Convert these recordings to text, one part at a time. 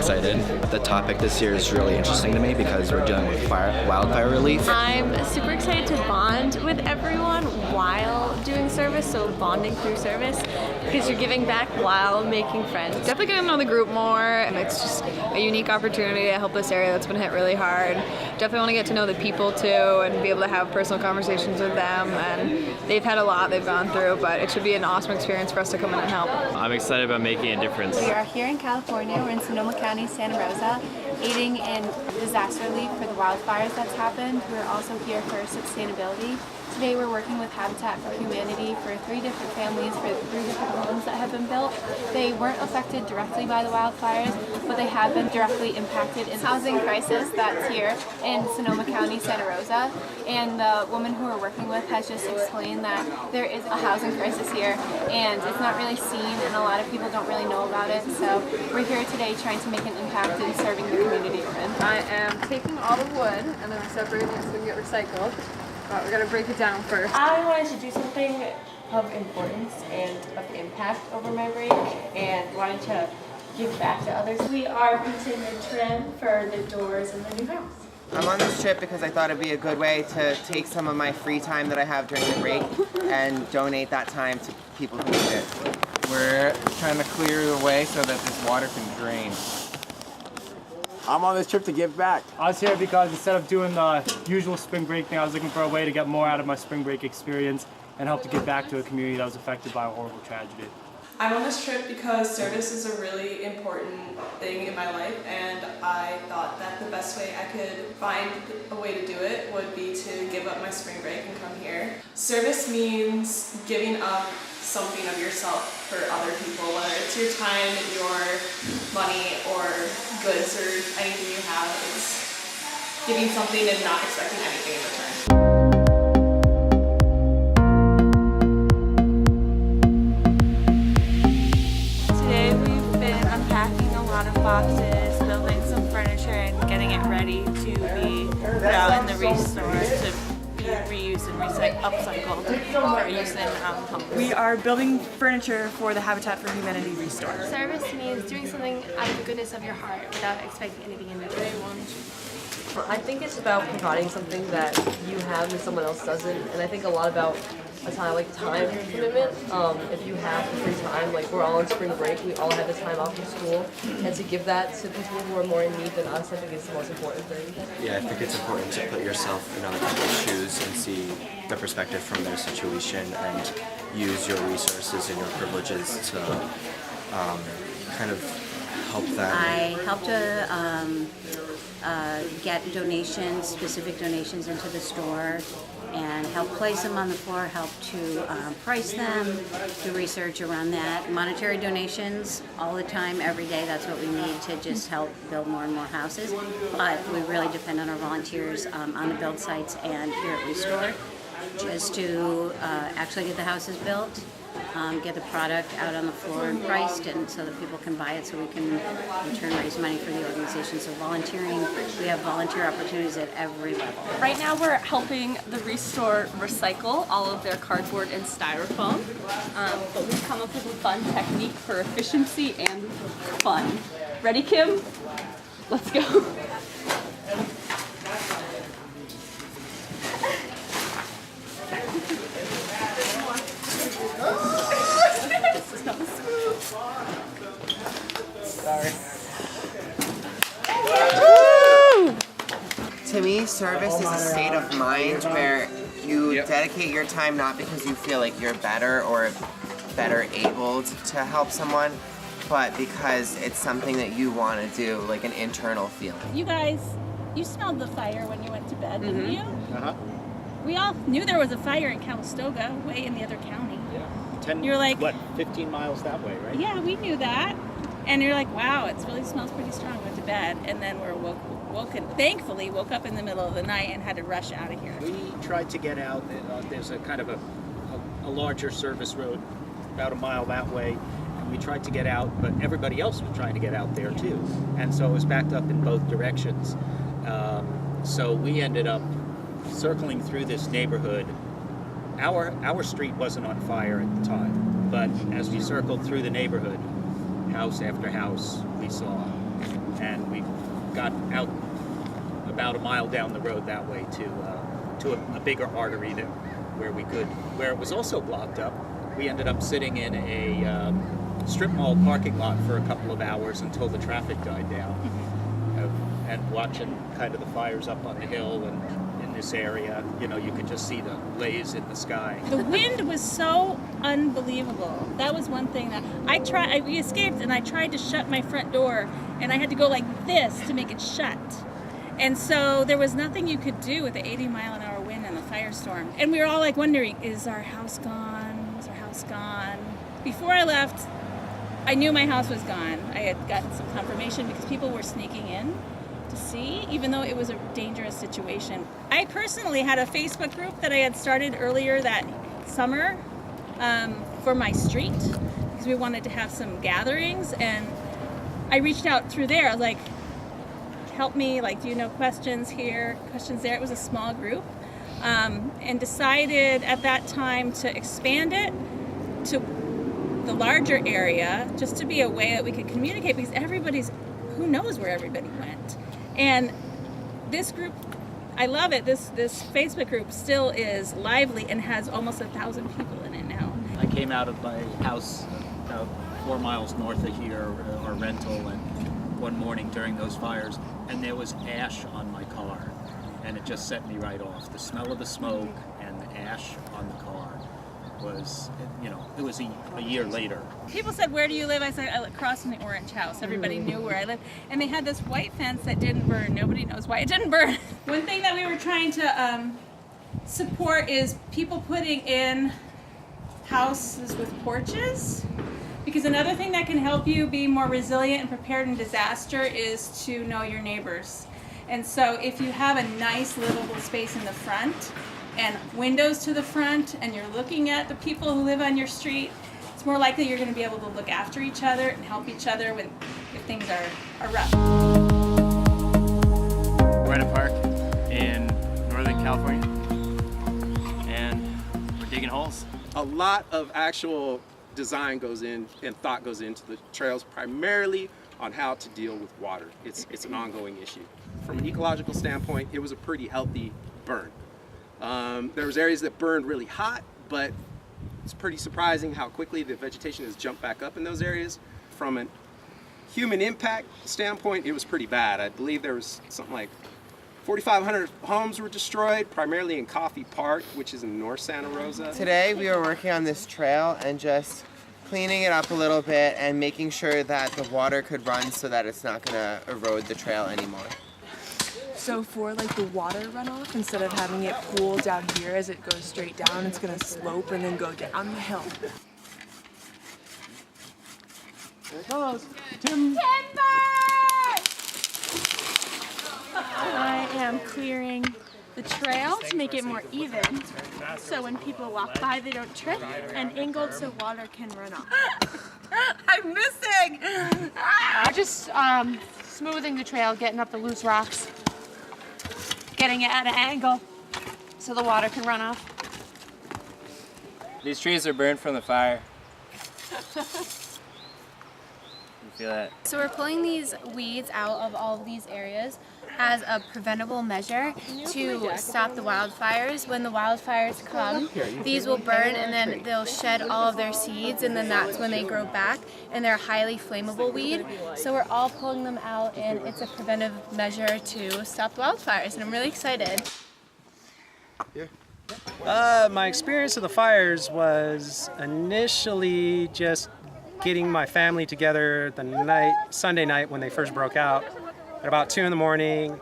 excited. The topic this year is really interesting to me because we're dealing with wildfire relief. I'm super excited to bond with everyone while doing service, so bonding through service, because you're giving back while making friends. Definitely getting to know the group more, and it's just a unique opportunity to help this area that's been hit really hard. Definitely want to get to know the people too and be able to have personal conversations with them, and they've had a lot they've gone through, but it should be an awesome experience for us to come in and help. I'm excited about making a difference. We are here in California. We're in Sonoma County, Santa Rosa, aiding in disaster relief for the wildfires that's happened. We're also here for sustainability. Today we're working with Habitat for Humanity for 3 different families for 3 different homes that have been built. They weren't affected directly by the wildfires, but they have been directly impacted in the housing crisis that's here in Sonoma County, Santa Rosa. And the woman who we're working with has just explained that there is a housing crisis here and it's not really seen and a lot of people don't really know about it. So we're here today trying to make an impact in serving the community we're in. I am taking all the wood and then I'm separating it so we can get recycled. But we're gonna break it down first. I wanted to do something of importance and of impact over my break and wanted to give back to others. We are painting the trim for the doors in the new house. I'm on this trip because I thought it'd be a good way to take some of my free time that I have during the break and donate that time to people who need it. We're trying to clear the way so that this water can drain. I'm on this trip to give back. I was here because instead of doing the usual spring break thing, I was looking for a way to get more out of my spring break experience and help to give back to a community that was affected by a horrible tragedy. I'm on this trip because service is a really important thing in my life, and I thought that the best way I could find a way to do it would be to give up my spring break and come here. Service means giving up something of yourself for other people, whether it's your time, your money, or goods, or anything you have. It's giving something and not expecting anything in return. Today we've been unpacking a lot of boxes, building some furniture, and getting it ready to be put out in the restore to be reused and upcycled for use in homes. We are building furniture for the Habitat for Humanity restore. Service means doing something out of the goodness of your heart without expecting anything in return. I think it's about providing something that you have and someone else doesn't, and I think a lot about a time commitment. If you have the free time, like we're all on spring break, we all have the time off from school, and to give that to people who are more in need than us, I think is the most important thing. Yeah, I think it's important to put yourself in other people's shoes and see the perspective from their situation and use your resources and your privileges to kind of help them. I help to get donations, specific donations into the store, and help place them on the floor, help to price them, do research around that. Monetary donations all the time, every day, that's what we need to just help build more and more houses. But we really depend on our volunteers on the build sites and here at Restore just to actually get the houses built, get the product out on the floor and priced, and so that people can buy it so we can in turn raise money for the organization. So volunteering, we have volunteer opportunities at every level. Right now we're helping the Restore recycle all of their cardboard and styrofoam, but we've come up with a fun technique for efficiency and fun. Ready, Kim? Let's go. Sorry. To me, service is a state of mind where you dedicate your time not because you feel like you're better or better abled to help someone, but because it's something that you want to do, like an internal feeling. You guys, you smelled the fire when you went to bed, didn't you? Uh-huh. We all knew there was a fire in Calistoga, way in the other county. Yeah. You're like, 15 miles that way, right? Yeah, we knew that. And you're like, wow, it really smells pretty strong. Went to bed, and then we're woken. Thankfully, woke up in the middle of the night and had to rush out of here. We tried to get out. There's a kind of a larger service road about a mile that way, and we tried to get out, but everybody else was trying to get out there too, and so it was backed up in both directions. So we ended up circling through this neighborhood. Our street wasn't on fire at the time, but as we circled through the neighborhood, house after house we saw, and we got out about a mile down the road that way to a bigger artery that where it was also blocked up. We ended up sitting in a strip mall parking lot for a couple of hours until the traffic died down, and watching kind of the fires up on the hill and in this area. You know, you could just see the blaze in the sky. The wind was so unbelievable. That was one thing that we escaped, and I tried to shut my front door, and I had to go like this to make it shut. And so there was nothing you could do with the 80-mile-an-hour wind and the firestorm. And we were all like wondering, is our house gone? Is our house gone? Before I left, I knew my house was gone. I had gotten some confirmation because people were sneaking in to see, even though it was a dangerous situation. I personally had a Facebook group that I had started earlier that summer for my street because we wanted to have some gatherings, and I reached out through there. I was like, help me, like, do you know questions here, questions there? It was a small group, and decided at that time to expand it to the larger area, just to be a way that we could communicate, because who knows where everybody went. And this group, I love it. This Facebook group still is lively and has almost 1,000 people in it now. I came out of my house about 4 miles north of here, our rental, and one morning during those fires, and there was ash on my car, and it just set me right off. The smell of the smoke and the ash on the car was, you know, it was a year later. People said, where do you live? I said, I live across from the orange house. Everybody knew where I lived. And they had this white fence that didn't burn. Nobody knows why it didn't burn. One thing that we were trying to support is people putting in houses with porches. Because another thing that can help you be more resilient and prepared in disaster is to know your neighbors. And so if you have a nice livable space in the front and windows to the front, and you're looking at the people who live on your street, it's more likely you're going to be able to look after each other and help each other if things are rough. We're at a park in Northern California, and we're digging holes. A lot of actual design goes in and thought goes into the trails, primarily on how to deal with water. It's an ongoing issue. From an ecological standpoint, it was a pretty healthy burn. There was areas that burned really hot, but it's pretty surprising how quickly the vegetation has jumped back up in those areas. From a human impact standpoint, it was pretty bad. I believe there was something like 4,500 homes were destroyed, primarily in Coffee Park, which is in North Santa Rosa. Today we were working on this trail and just cleaning it up a little bit and making sure that the water could run so that it's not going to erode the trail anymore. So for like the water runoff, instead of having it pool down here as it goes straight down, it's gonna slope and then go down the hill. There it goes. Timber! I am clearing the trail to make it more even, so when people walk by they don't trip, and angled so water can run off. I'm missing! Just smoothing the trail, getting up the loose rocks, getting it at an angle so the water can run off. These trees are burned from the fire. You feel that? So we're pulling these weeds out of all of these areas as a preventable measure to stop the wildfires. When the wildfires come, these will burn and then they'll shed all of their seeds, and then that's when they grow back, and they're a highly flammable weed. So we're all pulling them out, and it's a preventive measure to stop the wildfires, and I'm really excited. My experience of the fires was initially just getting my family together Sunday night when they first broke out. At about 2 in the morning,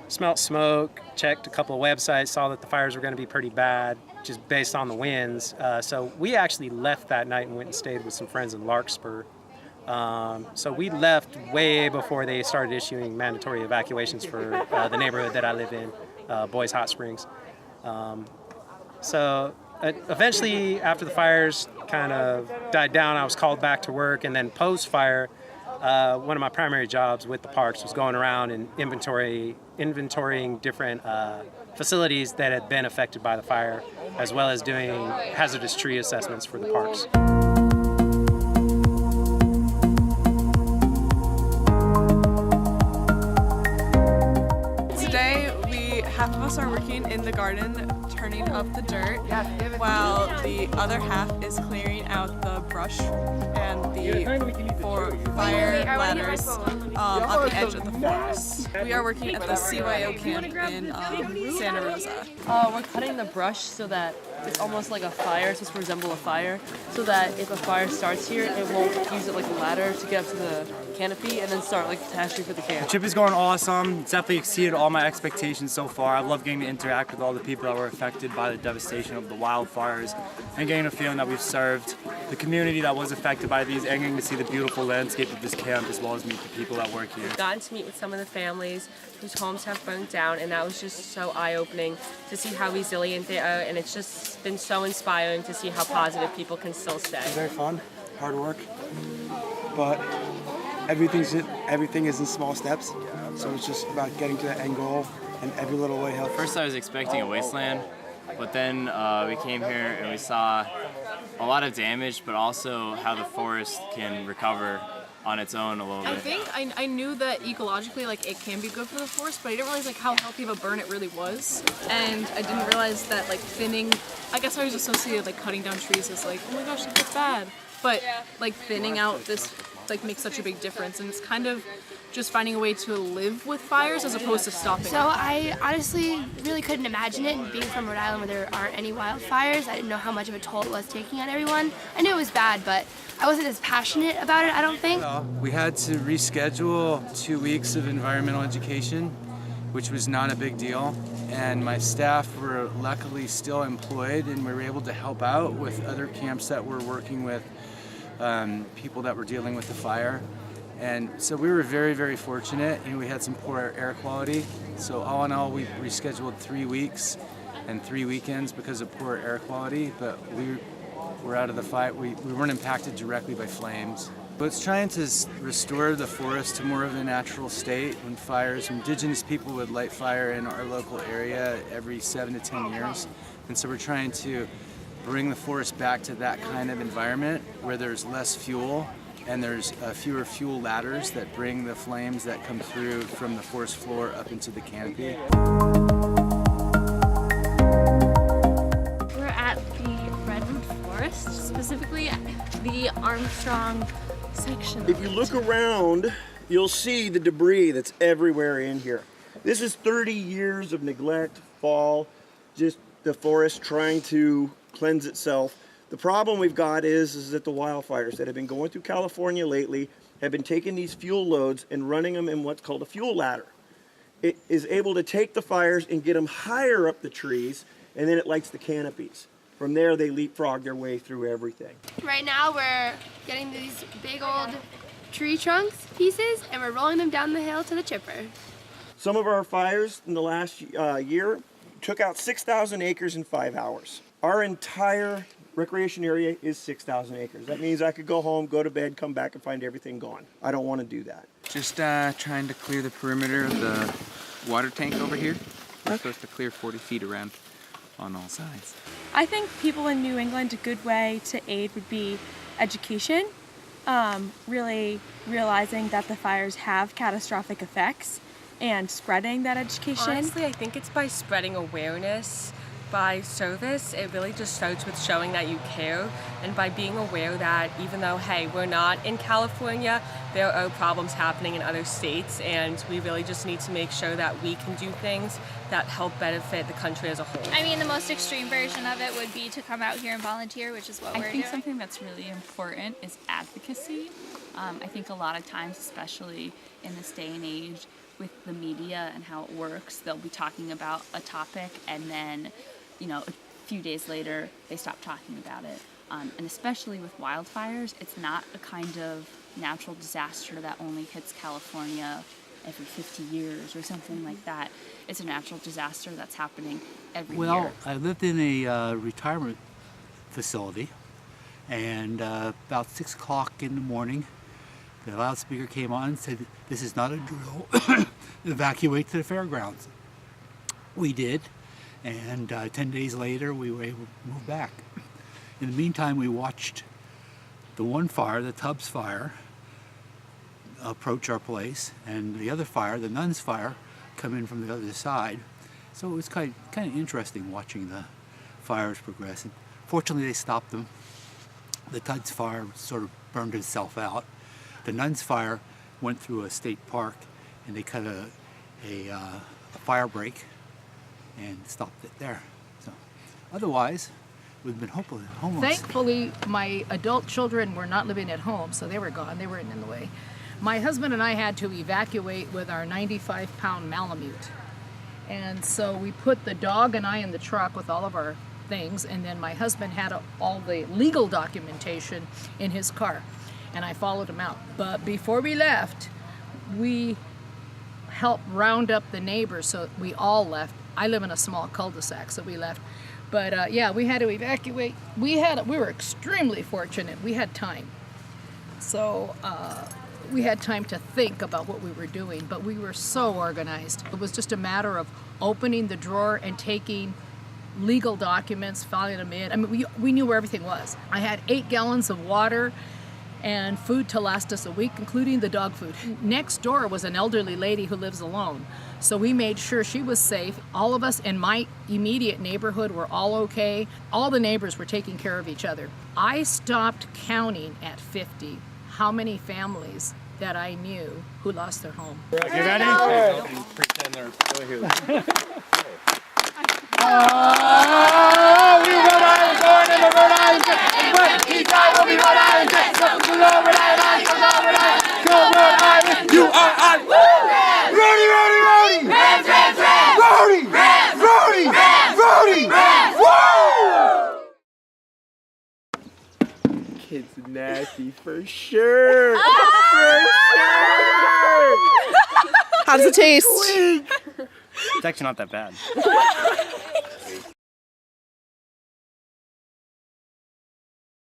smelled smoke, checked a couple of websites, saw that the fires were going to be pretty bad, just based on the winds. So we actually left that night and went and stayed with some friends in Larkspur. So we left way before they started issuing mandatory evacuations for the neighborhood that I live in, Boys Hot Springs. So eventually, after the fires kind of died down, I was called back to work, and then post-fire, one of my primary jobs with the parks was going around and inventorying different facilities that had been affected by the fire, as well as doing hazardous tree assessments for the parks. us are working in the garden, turning up the dirt, while the other half is clearing out the brush and the fire ladders on the edge of the forest. We are working at the CYO camp in Santa Rosa. We're cutting the brush so that it's almost like a fire, it's supposed to resemble a fire, so that if a fire starts here, it won't use it like a ladder to get up to the canopy and then start like attaching for the camp. The trip is going awesome. It's definitely exceeded all my expectations so far. I love getting to interact with all the people that were affected by the devastation of the wildfires and getting a feeling that we've served the community that was affected by these and getting to see the beautiful landscape of this camp as well as meet the people that work here. Gotten to meet with some of the families whose homes have burned down, and that was just so eye-opening to see how resilient they are, and it's just been so inspiring to see how positive people can still stay. Very fun, hard work, but everything is in small steps, so it's just about getting to the end goal, and every little way helps. First I was expecting a wasteland, but then we came here and we saw a lot of damage, but also how the forest can recover on its own a little bit. I think I knew that ecologically, like, it can be good for the forest, but I didn't realize like how healthy of a burn it really was. And I didn't realize that like thinning, I guess I was associated like cutting down trees as like, oh my gosh, that's bad. But like thinning out this like makes such a big difference, and it's kind of just finding a way to live with fires as opposed to stopping So them. I honestly really couldn't imagine it, and being from Rhode Island where there aren't any wildfires, I didn't know how much of a toll it was taking on everyone. I knew it was bad, but I wasn't as passionate about it, I don't think. We had to reschedule 2 weeks of environmental education, which was not a big deal. And my staff were luckily still employed, and we were able to help out with other camps that were working with people that were dealing with the fire. And so we were very, very fortunate. You know, we had some poor air quality. So all in all, we rescheduled 3 weeks and 3 weekends because of poor air quality, but we were out of the fight. We weren't impacted directly by flames. But it's trying to restore the forest to more of a natural state. When fires, indigenous people would light fire in our local area every 7 to 10 years. And so we're trying to bring the forest back to that kind of environment where there's less fuel and there's fewer fuel ladders that bring the flames that come through from the forest floor up into the canopy. We're at the Redwood Forest, specifically the Armstrong section. If you look around, you'll see the debris that's everywhere in here. This is 30 years of neglect, fall, just the forest trying to cleanse itself. The problem we've got is that the wildfires that have been going through California lately have been taking these fuel loads and running them in what's called a fuel ladder. It is able to take the fires and get them higher up the trees, and then it lights the canopies. From there, they leapfrog their way through everything. Right now we're getting these big old tree trunks pieces, and we're rolling them down the hill to the chipper. Some of our fires in the last year took out 6,000 acres in 5 hours. Our entire recreation area is 6,000 acres. That means I could go home, go to bed, come back and find everything gone. I don't want to do that. Just trying to clear the perimeter of the water tank over here. We're supposed to clear 40 feet around on all sides. I think people in New England, a good way to aid would be education. Really realizing that the fires have catastrophic effects and spreading that education. Honestly, I think it's by spreading awareness, by service. It really just starts with showing that you care, and by being aware that even though, hey, we're not in California, there are problems happening in other states, and we really just need to make sure that we can do things that help benefit the country as a whole. I mean, the most extreme version of it would be to come out here and volunteer, which is what we're doing. I think something that's really important is advocacy. I think a lot of times, especially in this day and age with the media and how it works, they'll be talking about a topic and then, you know, a few days later they stop talking about it. And especially with wildfires, it's not a kind of natural disaster that only hits California every 50 years or something like that. It's a natural disaster that's happening every year. Well, I lived in a retirement facility, and about 6 o'clock in the morning, the loudspeaker came on and said, "This is not a drill, evacuate to the fairgrounds." We did, and 10 days later we were able to move back. In the meantime, we watched the one fire, the Tubbs fire, approach our place, and the other fire, the Nuns fire, come in from the other side. So it was kind of interesting watching the fires progress. And fortunately, they stopped them. The Tuds fire sort of burned itself out. The Nuns fire went through a state park, and they cut a fire break and stopped it there. So otherwise, we've been homeless. Thankfully, my adult children were not living at home, so they were gone. They weren't in the way. My husband and I had to evacuate with our 95-pound Malamute. And so we put the dog and I in the truck with all of our things, and then my husband had all the legal documentation in his car, and I followed him out. But before we left, we helped round up the neighbors, so we all left. I live in a small cul-de-sac, so we left. But yeah, we had to evacuate. We were extremely fortunate. We had time. So we had time to think about what we were doing, but we were so organized. It was just a matter of opening the drawer and taking legal documents, filing them in. I mean, we knew where everything was. I had 8 gallons of water and food to last us a week, including the dog food. Next door was an elderly lady who lives alone, so we made sure she was safe. All of us in my immediate neighborhood were all okay. All the neighbors were taking care of each other. I stopped counting at 50 how many families that I knew who lost their home. You ready? Pretend they're still here. We Rhode Island, born in the Rhode Island. When he died, we'll be Rhode Island. Welcome to Rhode Island, come on, Rhode Island. Go Rhode Island, you are I. Rhody, Rhody, Rhody. Rams, Rams, Rams. Rhody, Rams, Rhody, Rams, Rhody, Rams. Woo! Kid's nasty for sure. For sure. How does it taste? It's actually not that bad.